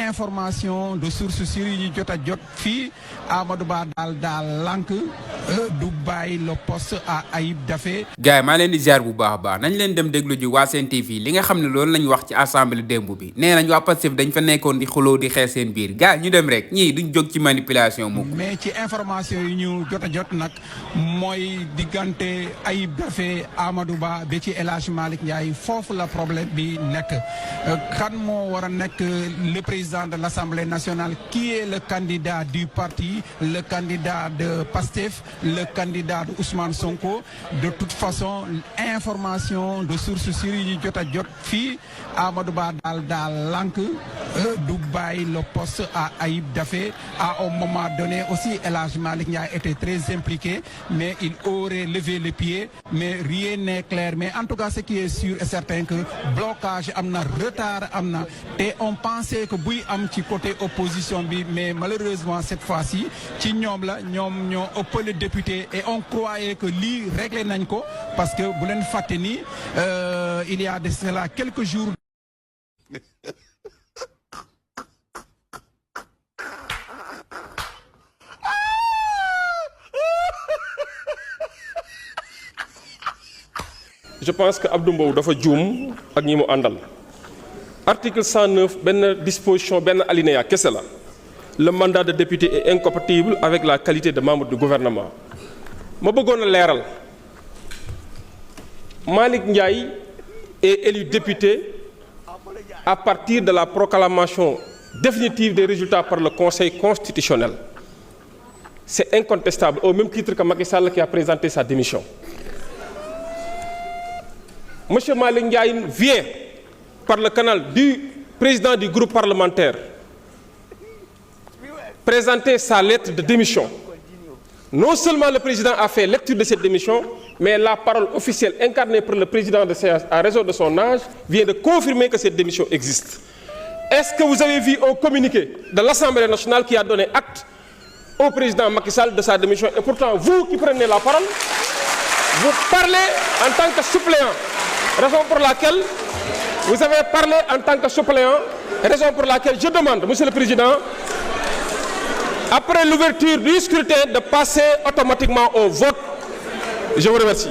information de source sûre yi ñu jot a jot fii Amadou Ba daal lànk du bàyyi le poste à Ayib Daffé. gars yi maa leen di ziar bu baax a baax nañ leen dem déglu ji waa Sen TV li nga xam ne loolu lañ wax ci assemblée démb bi nee nañ waa Pastef dañ fa nekkoon di xuloo di xeex seen biir gars ñu dem rek ñii duñ jóg ci manipulation mukk. mais ci information yi ñu jot a jot nag mooy diggante Ayib Daffé Amadou Ba ba ci El Hadj Malick Ndiaye foofu la problème bi nekk kan moo war a nekk le président de l'Assemblée nationale qui est le candidat du parti le candidat de Pastef le candidat de Ousmane Sonko. De toute façon information de source sûre yi ñu jot a jot fii Amadou Ba daal lànk du bàyyi le poste à Ayib Daffé. À un moment donné aussi El Hadj Malick Ndiaye était très impliqué mais il aurait levé le pied mais rien n'est clair mais en tout cas ce qui est sûr et certain que blocage am na retard am na te on pensait que buy am ci côté opposition bi mais malheureusement cette fois-ci ci ñoom la ñoom ñoo ëppale député et on croyait que lii réglé nañ ko parce que bu leen fàtte ni il y a de cela quelques jours. Je pense que Abdou Mbow dafa juum ak ñi mu àndal article 109 benn disposition benn alinéa kese la le mandat de député est incompatible avec la qualité de membre du gouvernement ma bëggoon a leeral Malick Ndiaye est élu député à partir de la proclamation définitive des résultats par le Conseil constitutionnel. C'est incontestable au même titre que Macky Sall qui a présenté sa démission. Monsieur Malick Ndiaye vient par le canal du président du groupe parlementaire présenter sa lettre de démission. Non seulement le président a fait lecture de cette démission, mais la parole officielle incarnée par le président de séance à raison de son âge vient de confirmer que cette démission existe. Est-ce que vous avez vu un communiqué de l'Assemblée nationale qui a donné acte au président Macky Sall de sa démission? Et pourtant, vous qui prenez la parole, vous parlez en tant que suppléant. Raison pour laquelle vous avez parlé en tant que suppléant, raison pour laquelle je demande, Monsieur le Président, après l'ouverture du scrutin, de passer automatiquement au vote. Je vous remercie.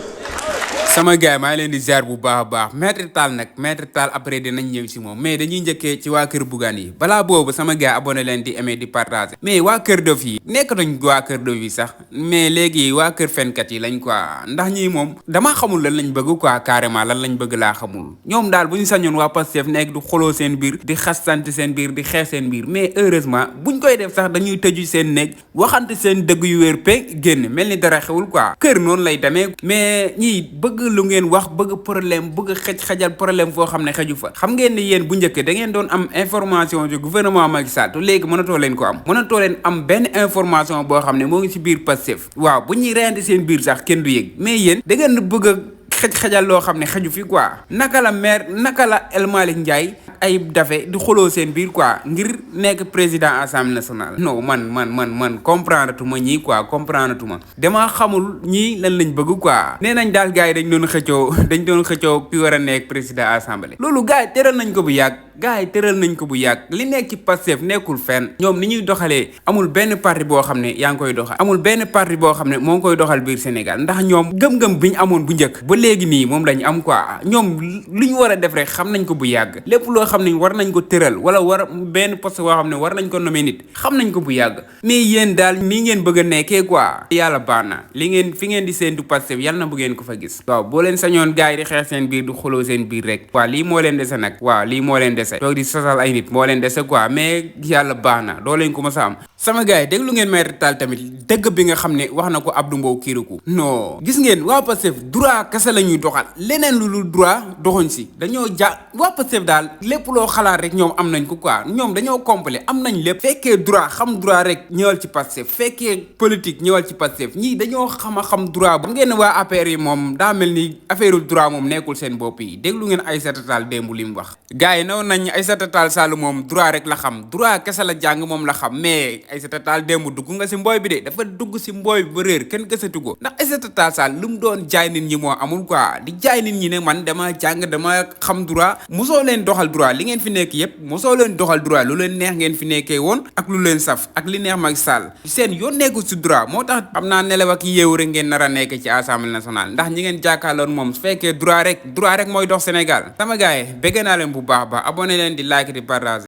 sama gars maa leen di ziar bu baax a baax maître Tall après dinañ ñëw ci moom mais dañuy njëkkee ci waa kër Bougane yi balaa boobu sama gars abonné leen di aimer di partager mais waa kër Dof yi nekk nañ waa kër Dof yi sax mais léegi waa kër fenkat yi lañ quoi ndax ñii moom dama xamul lan lañ bëgg quoi carrément lan lañ bëgg laa xamul ñoom daal bu ñu sañoon waa Pastef nekk du xoloo seen biir di xasante seen biir di xeex seen biir mais heureusement buñ koy def sax dañuy tëju seen néeg waxante seen dëgg yu wér pe génn mel ni dara xewul quoi kër noonu lay demee mais ñii bëgg lu ngeen wax bëgg problème bëgg xajal problème foo xam ne xeju fa xam ngeen ni yéen bu njëkk da ngeen doon am information ci gouvernement Macky Sall te léegi mënatoo leen ko am mënatoo leen am benn information boo xam ne moo ngi ci biir Pastef waaw bu ñuy reyante seen biir sax kenn du yëg mais yéen da ngeen bëgg xajal loo xam ne xeju fi quoi naka la El Malick Ndiaye Ayib Daffé di xoloo seen biir quoi ngir nekk président assemblée nationale non man comprendre tuma ñii quoi comprendre tuma damaa xamul ñii lan lañ bëgg quoi nee nañ daal gars yi dañ doon xëccoo ki war a nekk président assemblée loolu gars yi tëral nañ ko bu yàgg li nekk ci Pastef nekkul fenn ñoom ni ñuy doxalee amul benn parti boo xam ne yaa ngi koy doxal amul benn parti boo xam ne moo ngi koy doxal biir Sénégal ndax ñoom gëm-gëm bi ñu amoon bu njëkk ba léegi nii moom lañ am quoi ñoom li ñu war a def rek xam nañ ko bu yàgg lépp loo xam ne war nañ ko tëral wala war benn poste boo xam ne war nañ ko nommer nit xam nañ ko bu yàgg mais yéen daal nii ngeen bëgg a nekkee quoi yàlla baax na fi ngeen di séentu Pastef yàlla na bu ngeen ko fa gis waaw boo leen sañoon gars yi di xeex seen biir di xuloo seen biir rek waaw lii moo leen dese nag waaw lii moo leen dese toog di sosal ay nit moo leen dese quoi mais yàlla baax na doo leen ko mës a am sama gars yi déglu ngeen Maître Tall tamit dëgg bi nga xam ne wax na ko Abdou Mbow Kirikou non gis ngeen waa Pastef droit kese la ñuy doxal leneen lu dul droit doxuñ si dañoo waa Pastef daal lépp loo xalaat rek ñoom am nañ ko quoi ñoom dañoo complet am nañ lépp fekkee droit xam droit rek ñëwal ci Pastef fekkee politique ñëwal ci Pastef ñii dañoo xam droit bu ngeen waa APR yi moom daa mel ni affaire droit moom nekkul seen bopp yi déglu ngeen Aïssata Tall démb li mu wax gars yi naw nañ Aïssata Tall Sall moom droit rek la xam droit kese la jàng moom la xam mais Aïssata Tall démb dugg nga si mbooy bi de dafa dugg si mbooy bi ba réer kenn gësatu ko ndax Aïssata Tall Sall lu mu doon jaay nit ñi moo amul quoi di jaay nit ñi ne man dama jàng dama xam droit mosoo leen doxal droit li ngeen fi nekk yépp mosoo leen doxal droit lu leen neex ngeen fi nekkee woon ak lu leen saf ak li neex Macky Sall seen yoon nekkul si droit moo tax xam naa nelaw ak yeewu rek ngeen nar a nekk ci assemblée nationale ndax ñi ngeen jàkkaarloon moom su fekkee droit rek mooy dox Sénégal sama gars yi bëgg naa leen bu baax abonné leen di like di partage